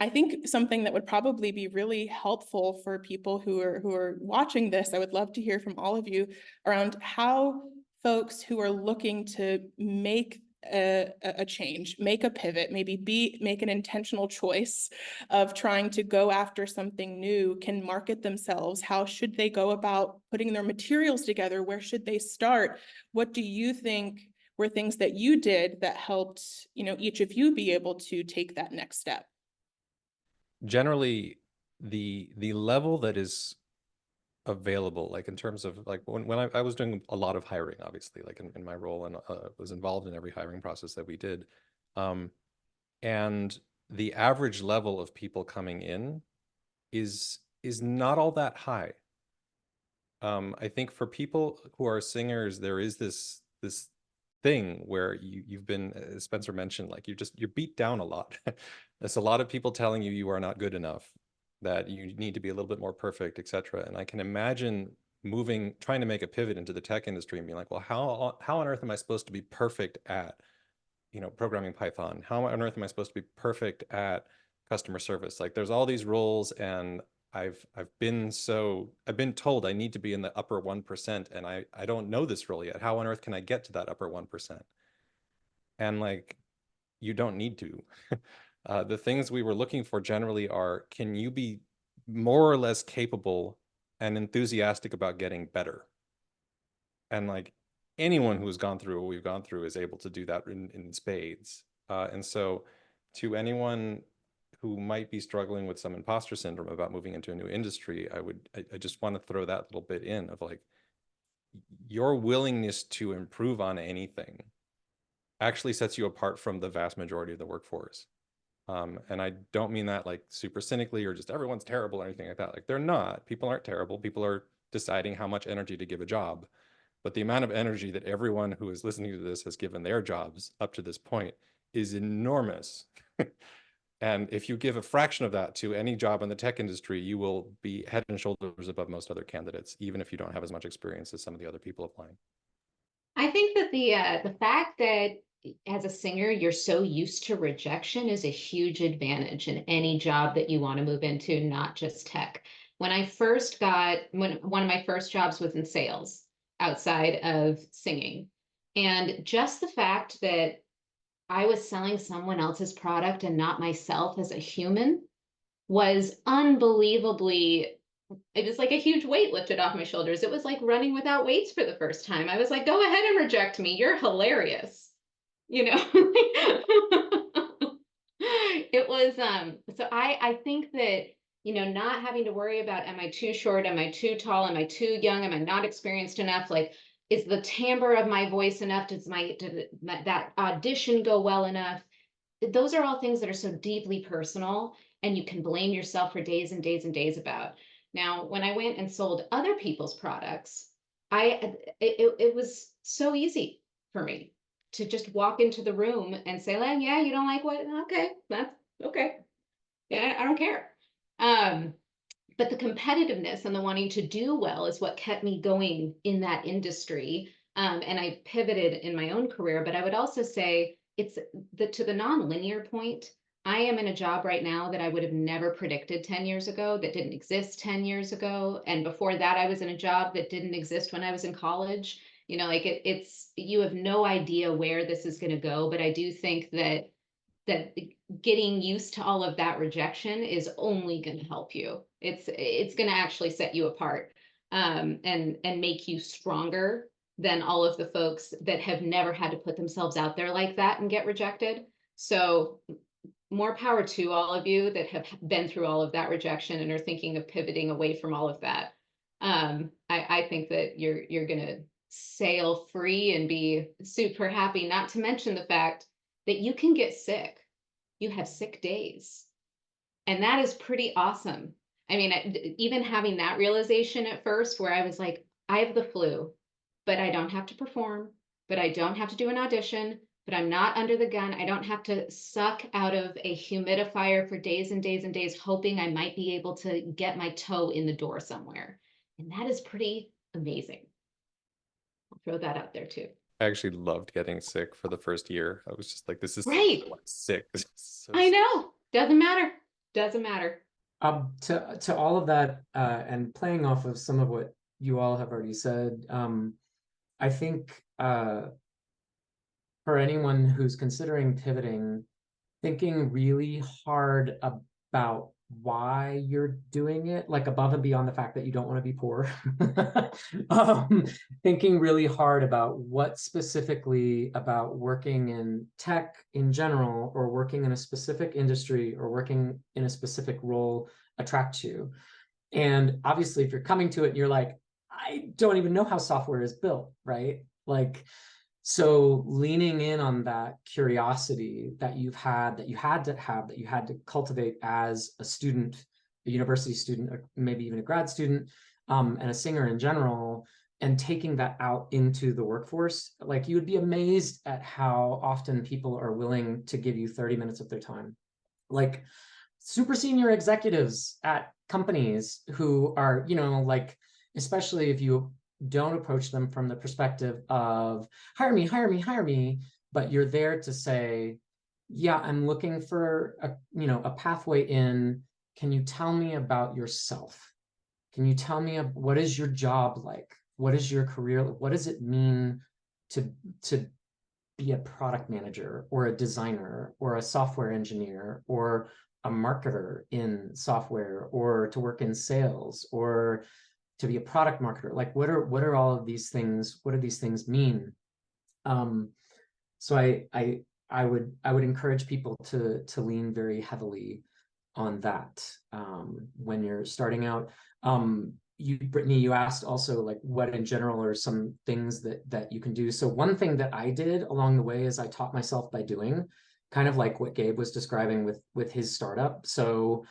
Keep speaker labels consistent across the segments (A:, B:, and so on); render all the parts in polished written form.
A: I think something that would probably be really helpful for people who are watching this, I would love to hear from all of you around how folks who are looking to make a change, make a pivot, maybe make an intentional choice of trying to go after something new, can market themselves. How should they go about putting their materials together? Where should they start? What do you think were things that you did that helped, each of you be able to take that next step?
B: Generally, the level that is available, like in terms of like when I was doing a lot of hiring, obviously, like in my role, and was involved in every hiring process that we did. And the average level of people coming in is not all that high. I think for people who are singers, there is this thing where you've been, as Spencer mentioned, like you're beat down a lot. There's a lot of people telling you are not good enough, that you need to be a little bit more perfect, etc. And I can imagine trying to make a pivot into the tech industry and being like, well, how on earth am I supposed to be perfect at, programming Python? How on earth am I supposed to be perfect at customer service? Like there's all these roles, and I've been told I need to be in the upper 1%, and I don't know this role yet. How on earth can I get to that upper 1%? And like, you don't need to. The things we were looking for generally are, can you be more or less capable and enthusiastic about getting better? And like, anyone who has gone through what we've gone through is able to do that in spades. And so to anyone who might be struggling with some imposter syndrome about moving into a new industry, I just want to throw that little bit in of like, your willingness to improve on anything actually sets you apart from the vast majority of the workforce. And I don't mean that like super cynically or just everyone's terrible or anything like that. Like they're not. People aren't terrible. People are deciding how much energy to give a job. But the amount of energy that everyone who is listening to this has given their jobs up to this point is enormous. And if you give a fraction of that to any job in the tech industry, you will be head and shoulders above most other candidates, even if you don't have as much experience as some of the other people applying.
C: I think that the fact that as a singer you're so used to rejection is a huge advantage in any job that you want to move into, not just tech. When one of my first jobs was in sales outside of singing, and just the fact that I was selling someone else's product and not myself as a human was unbelievably, it was like a huge weight lifted off my shoulders. It was like running without weights for the first time. I was like, go ahead and reject me. You're hilarious. You know? It was so I think that, not having to worry about, am I too short? Am I too tall? Am I too young? Am I not experienced enough? Like, is the timbre of my voice enough? Did that audition go well enough? Those are all things that are so deeply personal, and you can blame yourself for days and days and days about. Now, when I went and sold other people's products, it was so easy for me to just walk into the room and say, well, yeah, you don't like what? Okay, that's okay. Yeah, I don't care. Um, but the competitiveness and the wanting to do well is what kept me going in that industry. And I pivoted in my own career, but I would also say it's to the non-linear point. I am in a job right now that I would have never predicted 10 years ago, that didn't exist 10 years ago. And before that, I was in a job that didn't exist when I was in college. Like it's, you have no idea where this is going to go. But I do think that getting used to all of that rejection is only going to help you. It's going to actually set you apart, and make you stronger than all of the folks that have never had to put themselves out there like that and get rejected. So more power to all of you that have been through all of that rejection and are thinking of pivoting away from all of that. I think that you're going to sail free and be super happy, not to mention the fact that you can get sick. You have sick days. And that is pretty awesome. I mean, even having that realization at first, where I was like, I have the flu, but I don't have to perform, but I don't have to do an audition, but I'm not under the gun. I don't have to suck out of a humidifier for days and days and days, hoping I might be able to get my toe in the door somewhere. And that is pretty amazing. I'll throw that out there too.
B: I actually loved getting sick for the first year. I was just like, this is so
C: Right.
B: sick. This is so
C: I
B: sick.
C: know. Doesn't matter. Doesn't matter.
D: To all of that, and playing off of some of what you all have already said, I think for anyone who's considering pivoting, thinking really hard about why you're doing it, like above and beyond the fact that you don't want to be poor. Thinking really hard about what specifically about working in tech in general, or working in a specific industry, or working in a specific role attracts you. And obviously, if you're coming to it and you're like, I don't even know how software is built, right? Like, so leaning in on that curiosity that you had to cultivate as a student, a university student, or maybe even a grad student, and a singer in general, and taking that out into the workforce, like you would be amazed at how often people are willing to give you 30 minutes of their time. Like super senior executives at companies who are, like, especially if you don't approach them from the perspective of hire me, hire me, hire me, but you're there to say, yeah, I'm looking for a pathway in. Can you tell me about yourself? Can you tell me what is your job like? What is your career? What does it mean to be a product manager, or a designer, or a software engineer, or a marketer in software, or to work in sales, or to be a product marketer? Like, what are all of these things? What do these things mean? So I would encourage people to lean very heavily on that when you're starting out. Brittany, you asked also, like, what in general are some things that you can do. So one thing that I did along the way is I taught myself by doing, kind of like what Gabe was describing with his startup. So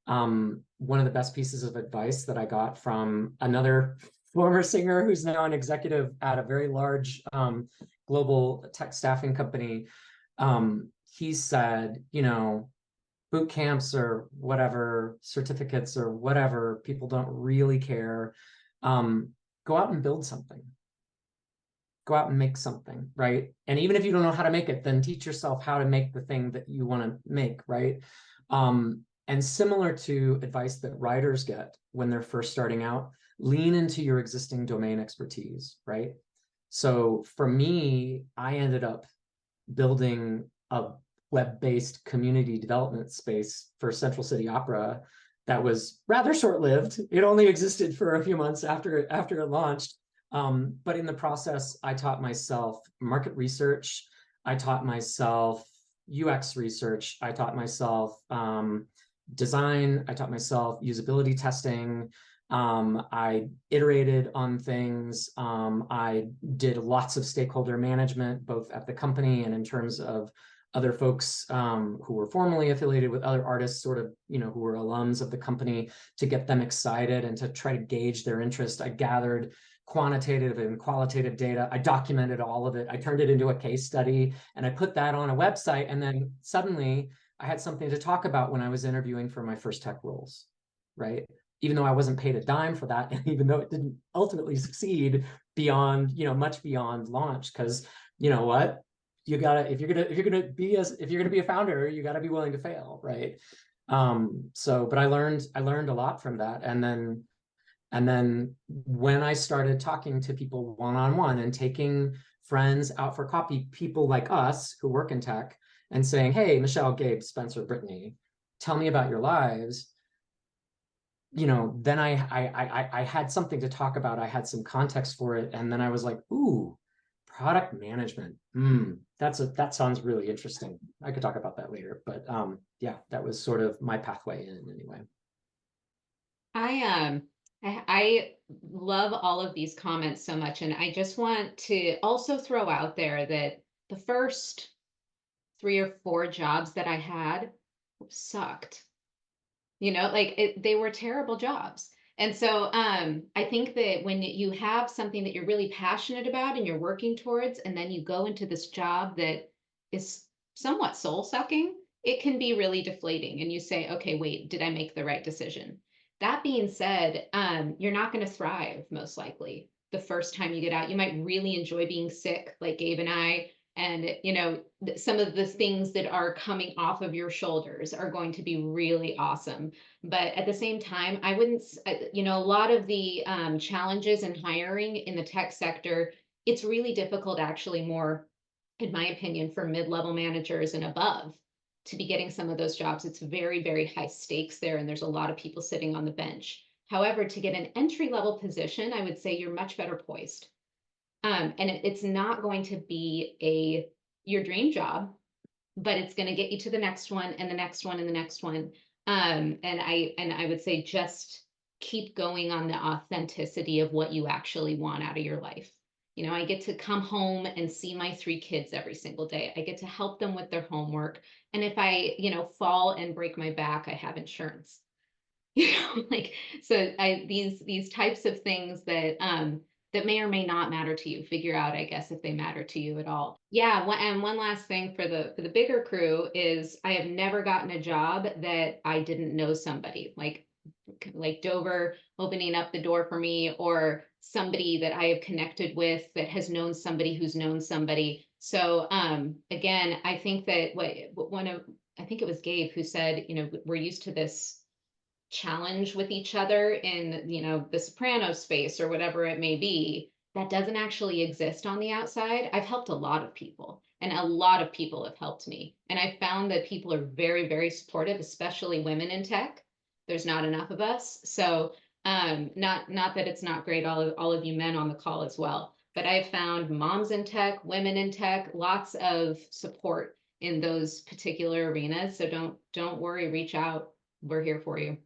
D: one of the best pieces of advice that I got from another former singer who's now an executive at a very large global tech staffing company, he said, boot camps or whatever, certificates or whatever, people don't really care. Go out and build something. Go out and make something, right? And even if you don't know how to make it, then teach yourself how to make the thing that you want to make, right? And similar to advice that writers get when they're first starting out, lean into your existing domain expertise, right? So for me, I ended up building a web-based community development space for Central City Opera that was rather short-lived. It only existed for a few months after it launched. But in the process, I taught myself market research. I taught myself UX research. I taught myself design. I taught myself usability testing. I iterated on things. I did lots of stakeholder management, both at the company and in terms of other folks who were formally affiliated with other artists, sort of, who were alums of the company, to get them excited and to try to gauge their interest. I gathered quantitative and qualitative data. I documented all of it. I turned it into a case study, and I put that on a website. And then suddenly I had something to talk about when I was interviewing for my first tech roles, right? Even though I wasn't paid a dime for that, and even though it didn't ultimately succeed beyond, much beyond launch, because you know what, you gotta, if you're gonna be a founder, you gotta be willing to fail, right? But I learned a lot from that, and then when I started talking to people one-on-one and taking friends out for coffee, people like us who work in tech, and saying, hey, Michele, Gabe, Spencer, Brittany, tell me about your lives. Then I had something to talk about. I had some context for it. And then I was like, ooh, product management. That sounds really interesting. I could talk about that later. But yeah, that was sort of my pathway in anyway.
C: I love all of these comments so much. And I just want to also throw out there that the first 3 or 4 jobs that I had sucked. They were terrible jobs. And so I think that when you have something that you're really passionate about and you're working towards, and then you go into this job that is somewhat soul sucking, it can be really deflating. And you say, okay, wait, did I make the right decision? That being said, you're not going to thrive most likely the first time you get out. You might really enjoy being sick, like Gabe and I And, you know, some of the things that are coming off of your shoulders are going to be really awesome. But at the same time, I wouldn't, you know, a lot of the challenges in hiring in the tech sector, it's really difficult, actually, more, in my opinion, for mid-level managers and above to be getting some of those jobs. It's very, very high stakes there, and there's a lot of people sitting on the bench. However, to get an entry-level position, I would say you're much better poised. And it's not going to be your dream job, but it's going to get you to the next one and the next one and the next one. And I would say just keep going on the authenticity of what you actually want out of your life. You know, I get to come home and see my 3 kids every single day. I get to help them with their homework. And if I, you know, fall and break my back, I have insurance. You know, like, so these types of things that that may or may not matter to you, figure out, I guess, if they matter to you at all. Yeah, and one last thing for the bigger crew is I have never gotten a job that I didn't know somebody, like Dover opening up the door for me, or somebody that I have connected with that has known somebody who's known somebody. So again, I think that I think it was Gabe who said, you know, we're used to this challenge with each other in, you know, the soprano space or whatever it may be, that doesn't actually exist on the outside. I've helped a lot of people, and a lot of people have helped me. And I found that people are very, very supportive, especially women in tech. There's not enough of us. So not that it's not great, all of you men on the call as well, but I've found moms in tech, women in tech, lots of support in those particular arenas. So don't worry, reach out. We're here for you.